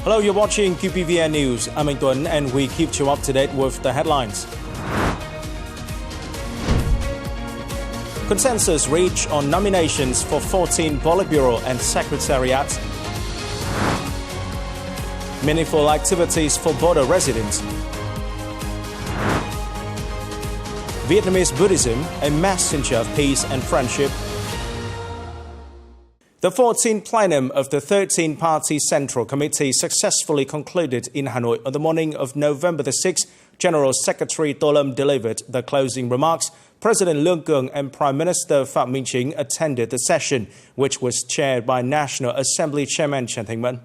Hello, you're watching QPVN News. I'm Anh Tuấn and we keep you up to date with the headlines. Consensus reached on nominations for 14 Politburo and Secretariat. Meaningful activities for border residents. Vietnamese Buddhism, a messenger of peace and friendship. The 14th plenum of the 13-party Central Committee successfully concluded in Hanoi on the morning of November the 6th. General Secretary To Lâm delivered the closing remarks. President Lương Cường and Prime Minister Phạm Minh Chính attended the session, which was chaired by National Assembly Chairman Trần Thanh Mẫn.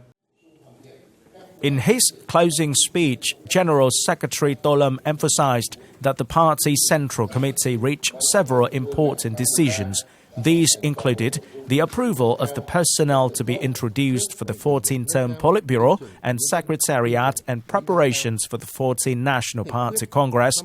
In his closing speech, General Secretary To Lâm emphasized that the party's Central Committee reached several important decisions. These included the approval of the personnel to be introduced for the 14th-term Politburo and Secretariat and preparations for the 14th National Party Congress.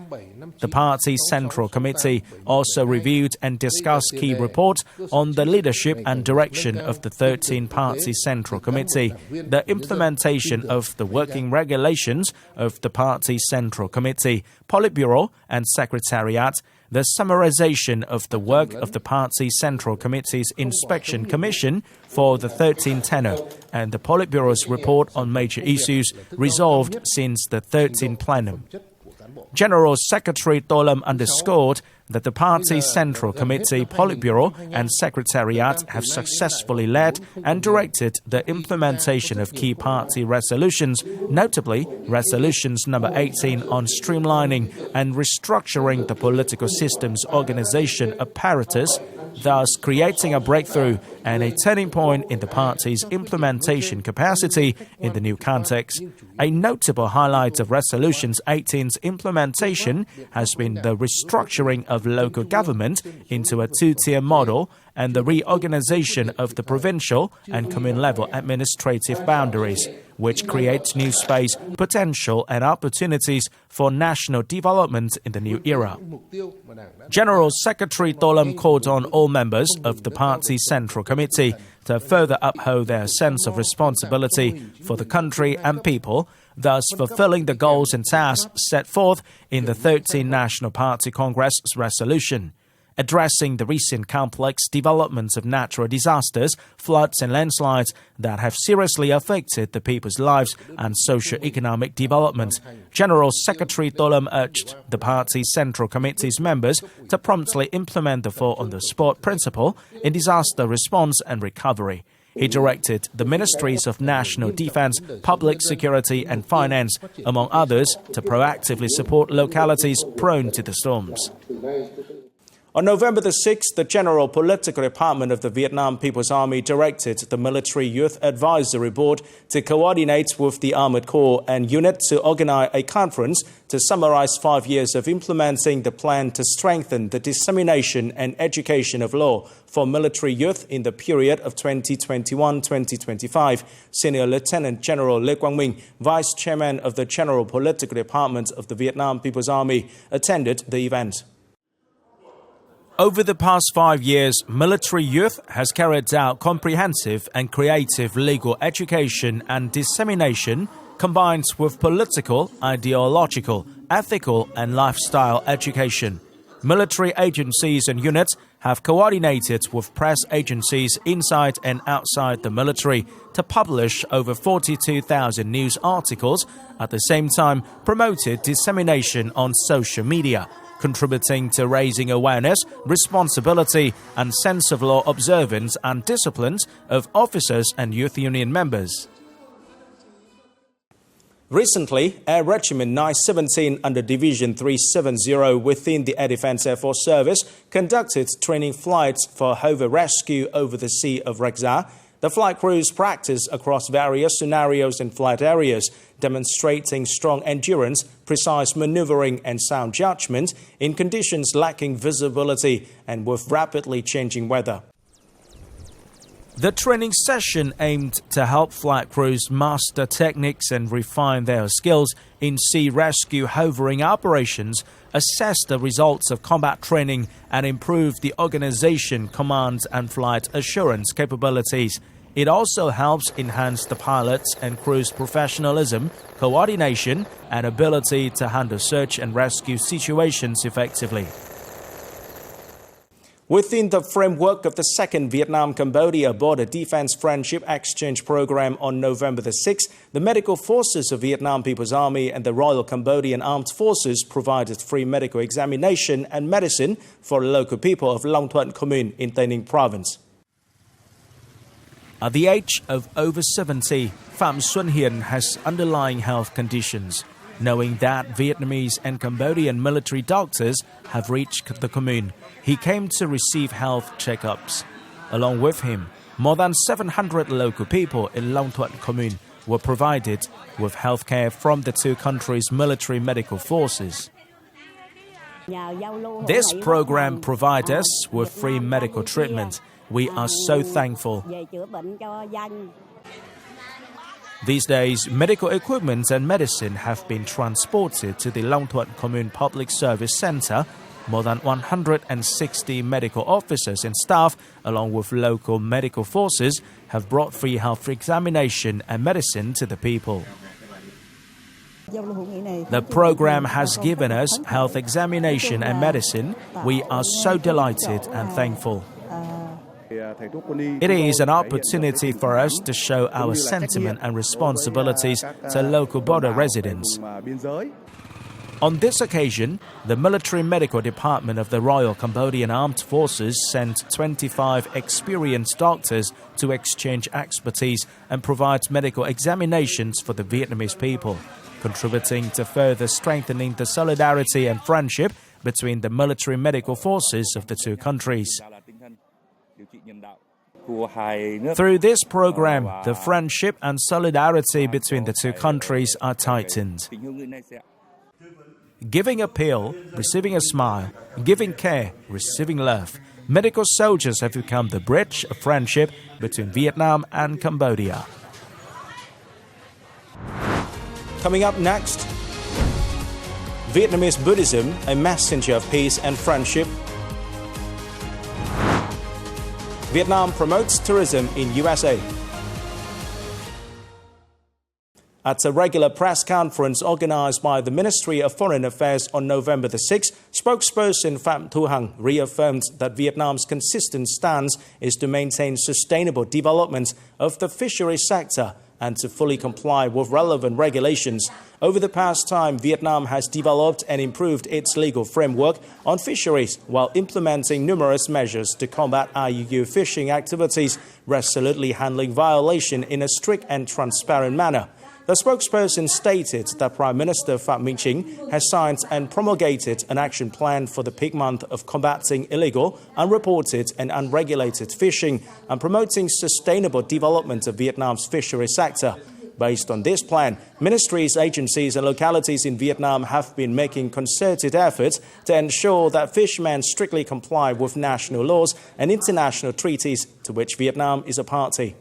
The party's Central Committee also reviewed and discussed key reports on the leadership and direction of the 13th-party Central Committee, the implementation of the working regulations of the party's Central Committee, Politburo and Secretariat, the summarization of the work of the party's Central Committee's Inspection Commission for the 13th tenure, and the Politburo's report on major issues resolved since the 13th plenum. General Secretary To Lâm underscored that the party's Central Committee, Politburo and Secretariat have successfully led and directed the implementation of key party resolutions, notably Resolutions number 18 on streamlining and restructuring the political system's organization apparatus, thus creating a breakthrough and a turning point in the party's implementation capacity in the new context. A notable highlight of Resolutions 18's implementation has been the restructuring of local government into a two-tier model and the reorganization of the provincial and commune-level administrative boundaries, which creates new space, potential and opportunities for national development in the new era. General Secretary To Lâm called on all members of the party's Central Committee to further uphold their sense of responsibility for the country and people, thus fulfilling the goals and tasks set forth in the 13th National Party Congress's resolution. Addressing the recent complex developments of natural disasters, floods and landslides that have seriously affected the people's lives and socio-economic development, General Secretary To Lâm urged the party's Central Committee's members to promptly implement the fall-on-the-spot principle in disaster response and recovery. He directed the Ministries of National Defense, Public Security and Finance, among others, to proactively support localities prone to the storms. On November the 6th, the General Political Department of the Vietnam People's Army directed the Military Youth Advisory Board to coordinate with the Armored Corps and unit to organize a conference to summarize 5 years of implementing the plan to strengthen the dissemination and education of law for military youth in the period of 2021-2025. Senior Lieutenant General Lê Quang Minh, Vice Chairman of the General Political Department of the Vietnam People's Army, attended the event. Over the past 5 years, military youth has carried out comprehensive and creative legal education and dissemination combined with political, ideological, ethical and lifestyle education. Military agencies and units have coordinated with press agencies inside and outside the military to publish over 42,000 news articles, at the same time promoted dissemination on social media, contributing to raising awareness, responsibility and sense of law observance and disciplines of officers and youth union members. Recently, Air Regiment 917 under Division 370 within the Air Defense Air Force Service conducted training flights for hover rescue over the Sea of Rexha. The flight crews practice across various scenarios and flight areas, demonstrating strong endurance, precise maneuvering and sound judgment in conditions lacking visibility and with rapidly changing weather. The training session aimed to help flight crews master techniques and refine their skills in sea rescue hovering operations, assess the results of combat training, and improve the organization, command, and flight assurance capabilities. It also helps enhance the pilots' and crew's professionalism, coordination, and ability to handle search and rescue situations effectively. Within the framework of the second Vietnam-Cambodia Border Defense Friendship Exchange Program on November the 6th, the medical forces of Vietnam People's Army and the Royal Cambodian Armed Forces provided free medical examination and medicine for local people of Long Thuận Commune in Tây Ninh Province. At the age of over 70, Phạm Xuân Hiền has underlying health conditions. Knowing that Vietnamese and Cambodian military doctors have reached the commune, he came to receive health checkups. Along with him, more than 700 local people in Long Thuận Commune were provided with healthcare from the two countries' military medical forces. This program provides us with free medical treatment. We are so thankful. These days, medical equipment and medicine have been transported to the Long Thuận Commune Public Service Center. More than 160 medical officers and staff, along with local medical forces, have brought free health examination and medicine to the people. The program has given us health examination and medicine. We are so delighted and thankful. It is an opportunity for us to show our sentiment and responsibilities to local border residents. On this occasion, the Military Medical Department of the Royal Cambodian Armed Forces sent 25 experienced doctors to exchange expertise and provide medical examinations for the Vietnamese people, contributing to further strengthening the solidarity and friendship between the military medical forces of the two countries. Through this program, the friendship and solidarity between the two countries are tightened. Giving a pill, receiving a smile, giving care, receiving love, medical soldiers have become the bridge of friendship between Vietnam and Cambodia. Coming up next, Vietnamese Buddhism, a messenger of peace and friendship. Vietnam promotes tourism in USA. At a regular press conference organized by the Ministry of Foreign Affairs on November the 6th, spokesperson Phạm Thu Hằng reaffirmed that Vietnam's consistent stance is to maintain sustainable development of the fisheries sector and to fully comply with relevant regulations. Over the past time, Vietnam has developed and improved its legal framework on fisheries while implementing numerous measures to combat IUU fishing activities, resolutely handling violation in a strict and transparent manner. The spokesperson stated that Prime Minister Phạm Minh Chính has signed and promulgated an action plan for the peak month of combating illegal, unreported and unregulated fishing and promoting sustainable development of Vietnam's fishery sector. Based on this plan, ministries, agencies and localities in Vietnam have been making concerted efforts to ensure that fishermen strictly comply with national laws and international treaties to which Vietnam is a party.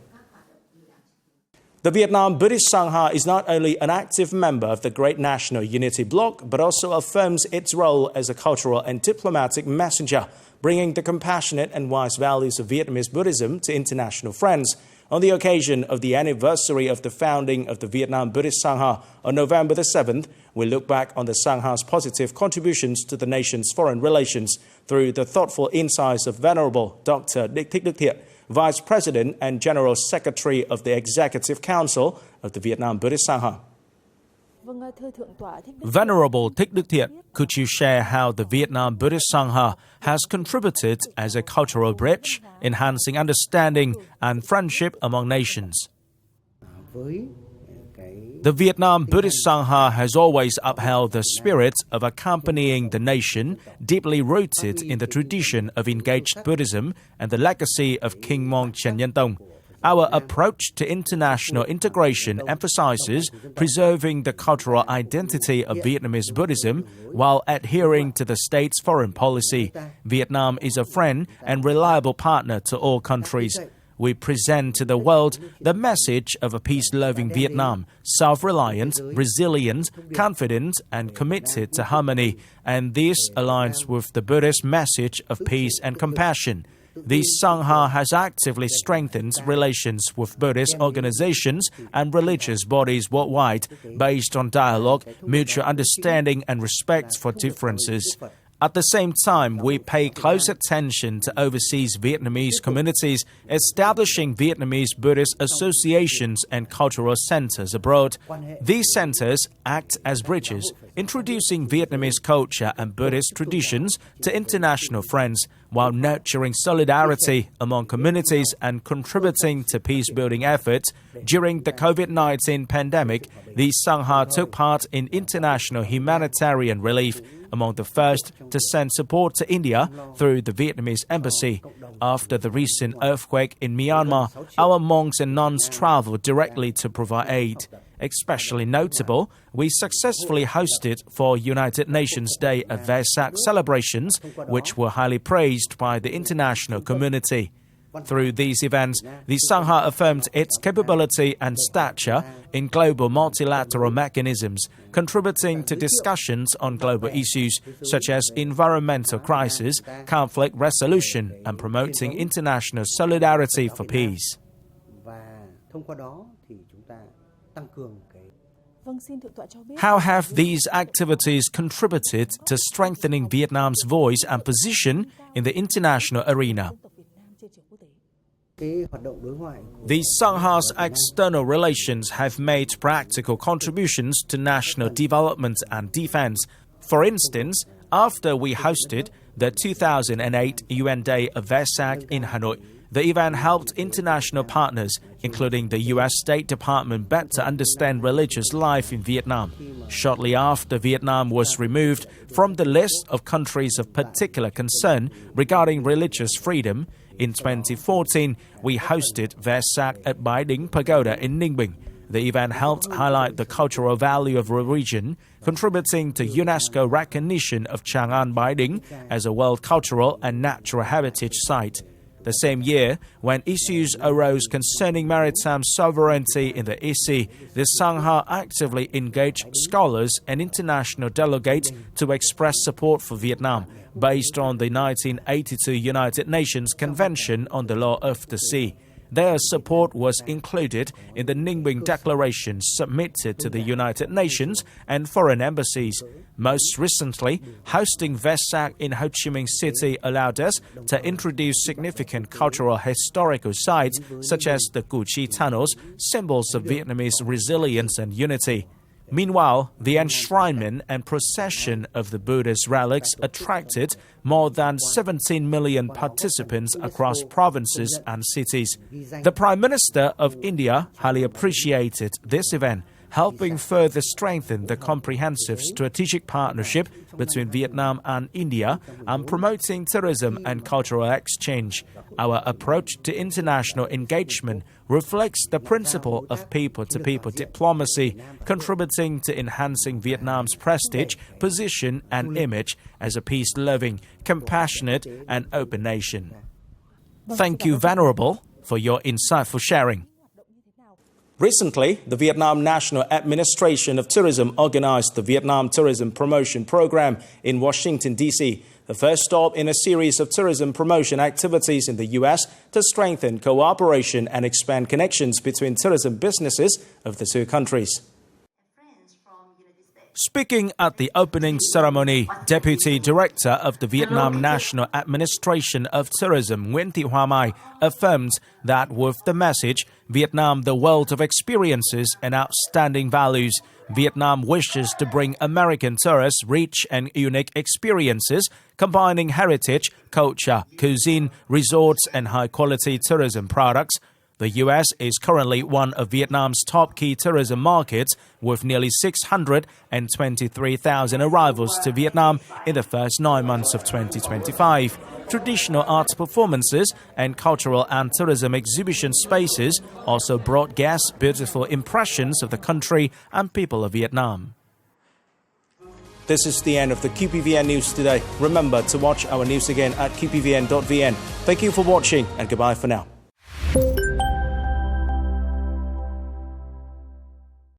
The Vietnam Buddhist Sangha is not only an active member of the Great National Unity Bloc, but also affirms its role as a cultural and diplomatic messenger, bringing the compassionate and wise values of Vietnamese Buddhism to international friends. On the occasion of the anniversary of the founding of the Vietnam Buddhist Sangha on November the 7th, we look back on the Sangha's positive contributions to the nation's foreign relations through the thoughtful insights of Venerable Dr. Thích Đức Thiện, Vice President and General Secretary of the Executive Council of the Vietnam Buddhist Sangha. Venerable Thích Đức Thiện, could you share how the Vietnam Buddhist Sangha has contributed as a cultural bridge, enhancing understanding and friendship among nations? The Vietnam Buddhist Sangha has always upheld the spirit of accompanying the nation, deeply rooted in the tradition of engaged Buddhism and the legacy of King Mon Trần Nhân Tông. Our approach to international integration emphasizes preserving the cultural identity of Vietnamese Buddhism while adhering to the state's foreign policy. Vietnam is a friend and reliable partner to all countries. We present to the world the message of a peace-loving Vietnam, self-reliant, resilient, confident, and committed to harmony, and this aligns with the Buddhist message of peace and compassion. the Sangha has actively strengthened relations with Buddhist organizations and religious bodies worldwide based on dialogue, mutual understanding and respect for differences. At the same time, we pay close attention to overseas Vietnamese communities, establishing Vietnamese Buddhist associations and cultural centers abroad. These centers act as bridges, introducing Vietnamese culture and Buddhist traditions to international friends, while nurturing solidarity among communities and contributing to peace-building efforts. During the COVID-19 pandemic, the Sangha took part in international humanitarian relief, among the first to send support to India through the Vietnamese embassy. After the recent earthquake in Myanmar, our monks and nuns traveled directly to provide aid. Especially notable, we successfully hosted 4 United Nations Day of Vesak celebrations, which were highly praised by the international community. Through these events, the Sangha affirmed its capability and stature in global multilateral mechanisms, contributing to discussions on global issues such as environmental crisis, conflict resolution, and promoting international solidarity for peace. How have these activities contributed to strengthening Vietnam's voice and position in the international arena? The Sangha's external relations have made practical contributions to national development and defense. For instance, after we hosted the 2008 UN Day of Vesak in Hanoi, the event helped international partners, including the U.S. State Department, better understand religious life in Vietnam. Shortly after Vietnam was removed from the list of countries of particular concern regarding religious freedom, in 2014, we hosted Vesak at Bai Ding Pagoda in Ninh Bình. The event helped highlight the cultural value of the region, contributing to UNESCO recognition of Chang'an Bai Ding as a World Cultural and Natural Heritage Site. The same year, when issues arose concerning maritime sovereignty in the EC, the Sangha actively engaged scholars and international delegates to express support for Vietnam, based on the 1982 United Nations Convention on the Law of the Sea. Their support was included in the Ninh Bình Declaration submitted to the United Nations and foreign embassies. Most recently, hosting Vesak in Ho Chi Minh City allowed us to introduce significant cultural historical sites such as the Cu Chi tunnels, symbols of Vietnamese resilience and unity. Meanwhile, the enshrinement and procession of the Buddhist relics attracted more than 17 million participants across provinces and cities. The Prime Minister of India highly appreciated this event, helping further strengthen the comprehensive strategic partnership between Vietnam and India and promoting tourism and cultural exchange. Our approach to international engagement reflects the principle of people-to-people diplomacy, contributing to enhancing Vietnam's prestige, position and image as a peace-loving, compassionate and open nation. Thank you, Venerable, for your insightful sharing. Recently, the Vietnam National Administration of Tourism organized the Vietnam Tourism Promotion Program in Washington, D.C., the first stop in a series of tourism promotion activities in the U.S. to strengthen cooperation and expand connections between tourism businesses of the two countries. Speaking at the opening ceremony, Deputy Director of the Vietnam National Administration of Tourism, Nguyễn Thị Hoa Mai, affirmed that with the message, Vietnam, the world of experiences and outstanding values, Vietnam wishes to bring American tourists rich and unique experiences, combining heritage, culture, cuisine, resorts, and high-quality tourism products. The U.S. is currently one of Vietnam's top key tourism markets, with nearly 623,000 arrivals to Vietnam in the first 9 months of 2025. Traditional arts performances and cultural and tourism exhibition spaces also brought guests beautiful impressions of the country and people of Vietnam. This is the end of the QPVN News today. Remember to watch our news again at qpvn.vn. Thank you for watching and goodbye for now.